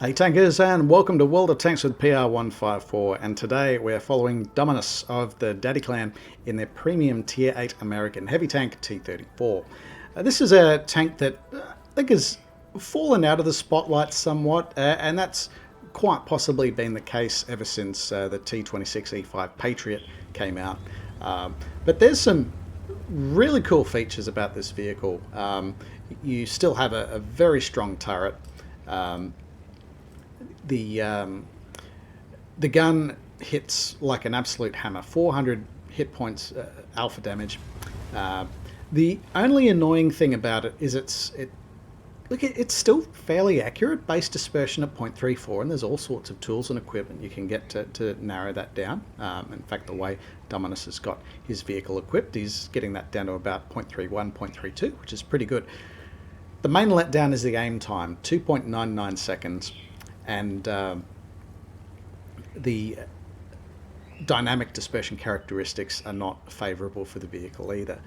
Hey tankers, and welcome to World of Tanks with PR154, and today we're following Duminas of the Daddy clan in their premium tier 8 American heavy tank T34. This is a tank that I think has fallen out of the spotlight somewhat, and that's quite possibly been the case ever since the T26E5 Patriot came out. But there's some really cool features about this vehicle. You still have a very strong turret. The gun hits like an absolute hammer, 400 hit points alpha damage. The only annoying thing about it is it's still fairly accurate, base dispersion at 0.34, and there's all sorts of tools and equipment you can get to narrow that down. In fact, the way Duminas has got his vehicle equipped, he's getting that down to about 0.31, 0.32, which is pretty good. The main letdown is the aim time, 2.99 seconds. And the dynamic dispersion characteristics are not favourable for the vehicle either.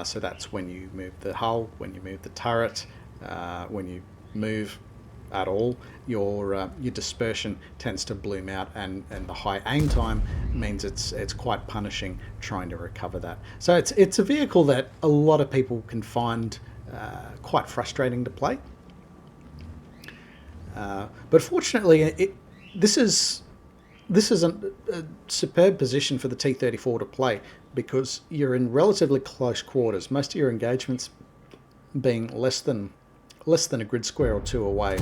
So that's when you move the hull, when you move the turret, when you move at all, your dispersion tends to bloom out, and the high aim time means it's quite punishing trying to recover that. So it's a vehicle that a lot of people can find quite frustrating to play. But fortunately, this is a superb position for the T34 to play, because you're in relatively close quarters. Most of your engagements being less than a grid square or two away,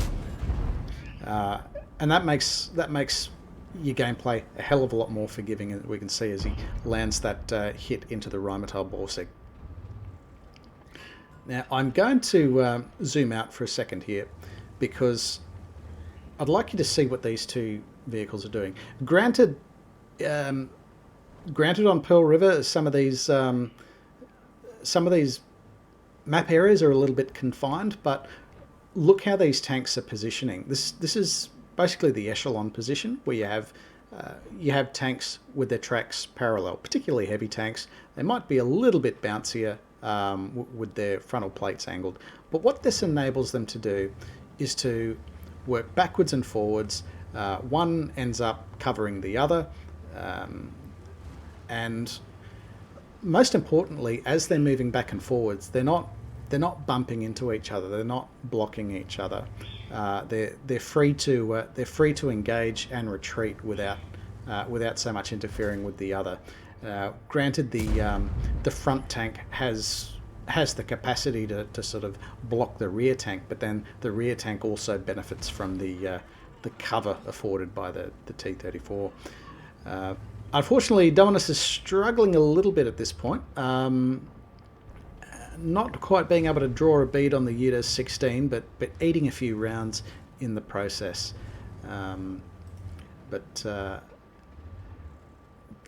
and that makes your gameplay a hell of a lot more forgiving. And we can see as he lands that hit into the Rheinmetall Borsig. Now I'm going to zoom out for a second here, because I'd like you to see what these two vehicles are doing. Granted on Pearl River, some of these map areas are a little bit confined, but look how these tanks are positioning. This is basically the echelon position, where you have tanks with their tracks parallel, particularly heavy tanks. They might be a little bit bouncier with their frontal plates angled, but what this enables them to do is to work backwards and forwards. One ends up covering the other, and most importantly, as they're moving back and forwards, they're not bumping into each other. They're not blocking each other. They're free to engage and retreat without so much interfering with the other. Granted, the front tank has the capacity to sort of block the rear tank, but then the rear tank also benefits from the cover afforded by the T34. Unfortunately, Duminas is struggling a little bit at this point, not quite being able to draw a bead on the VIII, but eating a few rounds in the process.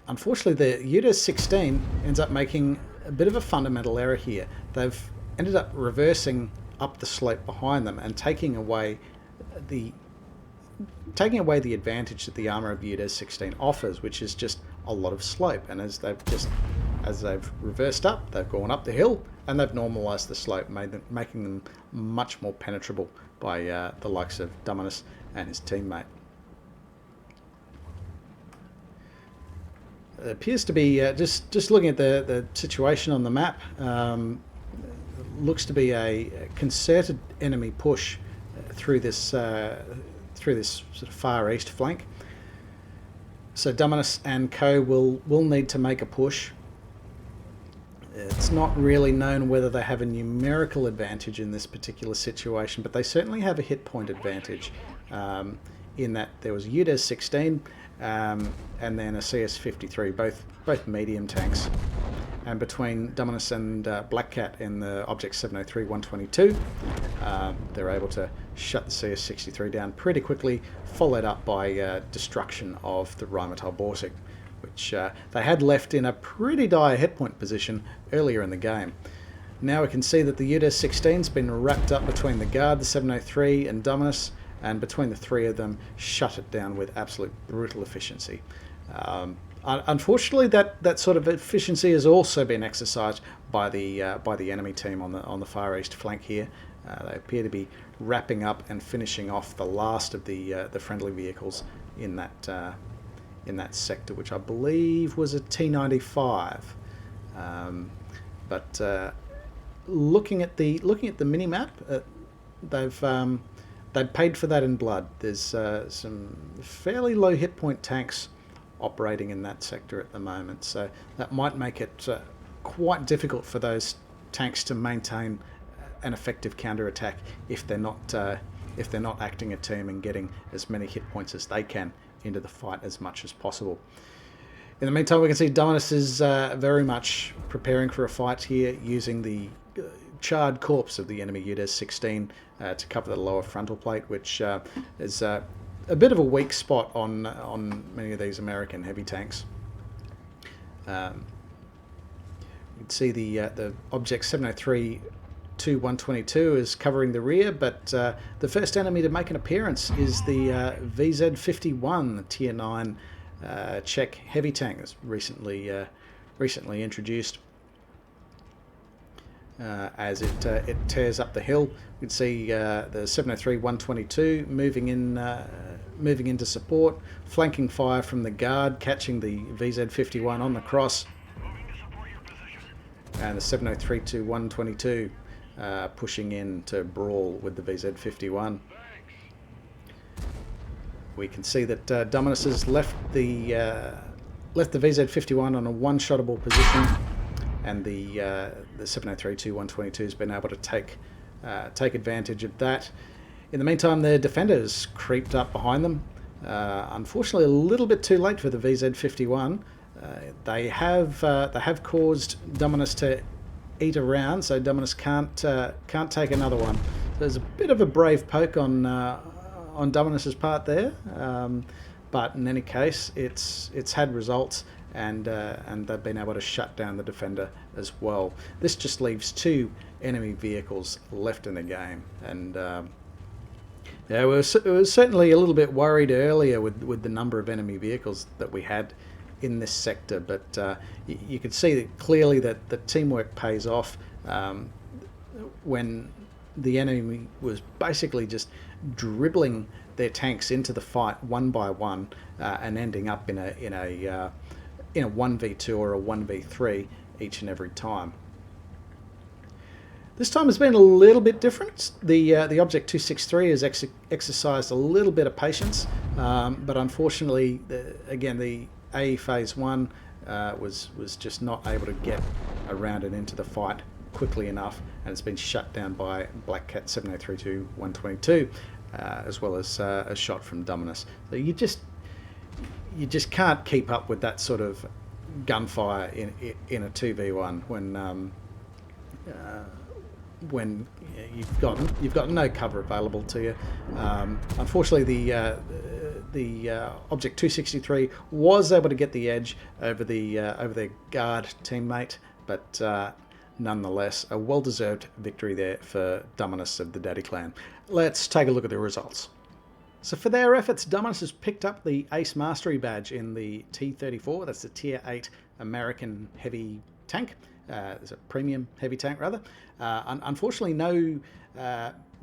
Unfortunately, the VIII ends up making a bit of a fundamental error here. They've ended up reversing up the slope behind them and taking away the advantage that the armour of VIII offers, which is just a lot of slope. And as they've reversed up, they've gone up the hill and they've normalised the slope, making them much more penetrable by the likes of Duminas and his teammate. It appears to be just looking at the situation on the map. Looks to be a concerted enemy push through this sort of far east flank. So Duminas and co will need to make a push. It's not really known whether they have a numerical advantage in this particular situation, but they certainly have a hit point advantage. In that there was a VIII, and then a CS53, both medium tanks. And between Duminas and Black Cat in the Object 703-122, they're able to shut the CS63 down pretty quickly, followed up by destruction of the Rheinmetall Borsig, which they had left in a pretty dire hit point position earlier in the game. Now we can see that the VIII's been wrapped up between the Guard, the 703, and Duminas, and between the three of them, shut it down with absolute brutal efficiency. Unfortunately, that sort of efficiency has also been exercised by the enemy team on the far east flank here. They appear to be wrapping up and finishing off the last of the friendly vehicles in that sector, which I believe was a T95. But looking at the mini map, they've paid for that in blood. There's some fairly low hit point tanks operating in that sector at the moment, so that might make it quite difficult for those tanks to maintain an effective counter-attack if they're not acting a team and getting as many hit points as they can into the fight as much as possible. In the meantime, we can see Duminas is very much preparing for a fight here, using the charred corpse of the enemy UDES-16 to cover the lower frontal plate, which is a bit of a weak spot on many of these American heavy tanks. You can see the object 703-122 is covering the rear, but the first enemy to make an appearance is the VZ51 Tier 9 Czech heavy tank that's recently introduced. As it tears up the hill, you can see the 703-122 moving into support, flanking fire from the guard, catching the VZ51 on the cross, and the 703-122 pushing in to brawl with the VZ51. We can see that Duminas has left the VZ51 on a one-shottable position, and the 703-122 has been able to take advantage of that. In the meantime, their defenders creeped up behind them. Unfortunately, a little bit too late for the VZ51. They have caused Duminas to eat around, so Duminas can't take another one. So there's a bit of a brave poke on Duminas's part there, but in any case, it's had results, and they've been able to shut down the defender as well. This just leaves 2 enemy vehicles left in the game, and yeah, we were certainly a little bit worried earlier with the number of enemy vehicles that we had in this sector, but you could see that clearly that the teamwork pays off when the enemy was basically just dribbling their tanks into the fight one by one, and ending up in a 1v2 or a 1v3 each and every time. This time has been a little bit different. The Object 263 has exercised a little bit of patience, but unfortunately, again, the A Phase 1 was just not able to get around and into the fight quickly enough, and it's been shut down by Black Cat 703-122, as well as a shot from Duminas. So you just can't keep up with that sort of gunfire in a 2v1 when you've got no cover available to you. Unfortunately, the Object 263 was able to get the edge over their guard teammate, but nonetheless, a well-deserved victory there for Duminas of the Daddy Clan. Let's take a look at the results. So for their efforts, Duminas has picked up the Ace Mastery badge in the T34. That's the Tier 8 American heavy tank. It's a premium heavy tank, rather. Unfortunately, no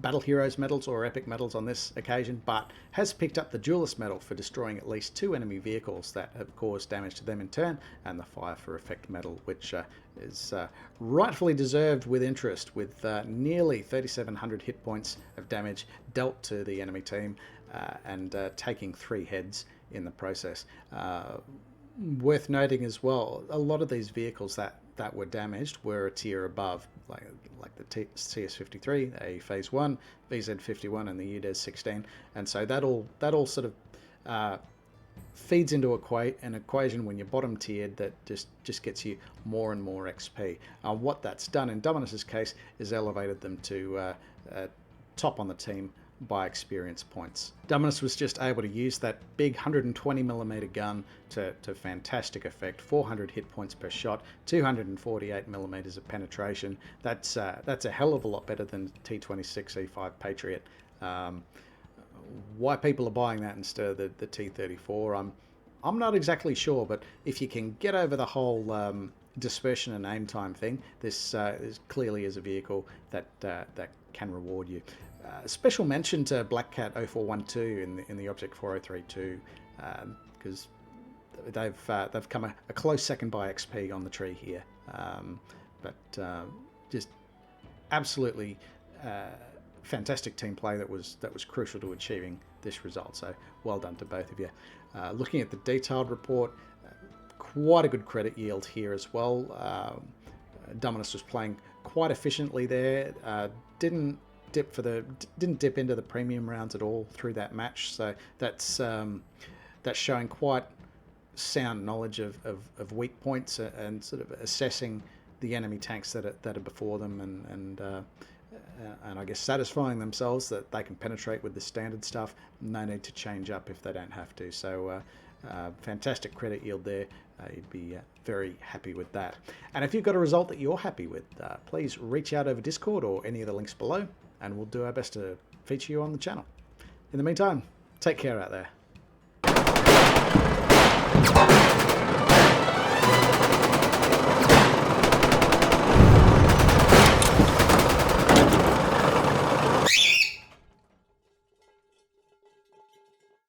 Battle Heroes medals or Epic medals on this occasion, but has picked up the Duelist medal for destroying at least 2 enemy vehicles that have caused damage to them in turn, and the Fire for Effect medal, which is rightfully deserved with interest, with nearly 3,700 hit points of damage dealt to the enemy team, and taking 3 heads in the process. Worth noting as well, a lot of these vehicles that were damaged were a tier above, like the CS53, A Phase 1, VZ51, and the UDES-16, and so that all sort of feeds into an equation when you're bottom tiered that just gets you more and more XP. What that's done in Duminas's case is elevated them to top on the team by experience points. Duminas was just able to use that big 120mm gun to fantastic effect. 400 hit points per shot, 248mm of penetration. That's a hell of a lot better than T26 E5 Patriot. Why people are buying that instead of the T34, I'm not exactly sure, but if you can get over the whole dispersion and aim time thing, this clearly is a vehicle that can reward you. Special mention to Black Cat 0412 in the Object 4032, because they've come a close second by XP on the tree here, but just absolutely fantastic team play that was crucial to achieving this result. So well done to both of you. Looking at the detailed report, quite a good credit yield here as well. Duminas was playing quite efficiently there. Didn't dip into the premium rounds at all through that match. So that's showing quite sound knowledge of weak points and sort of assessing the enemy tanks that are before them, and I guess satisfying themselves that they can penetrate with the standard stuff. No need to change up if they don't have to. So fantastic credit yield there. You'd be very happy with that. And if you've got a result that you're happy with, please reach out over Discord or any of the links below, and we'll do our best to feature you on the channel. In the meantime, take care out there.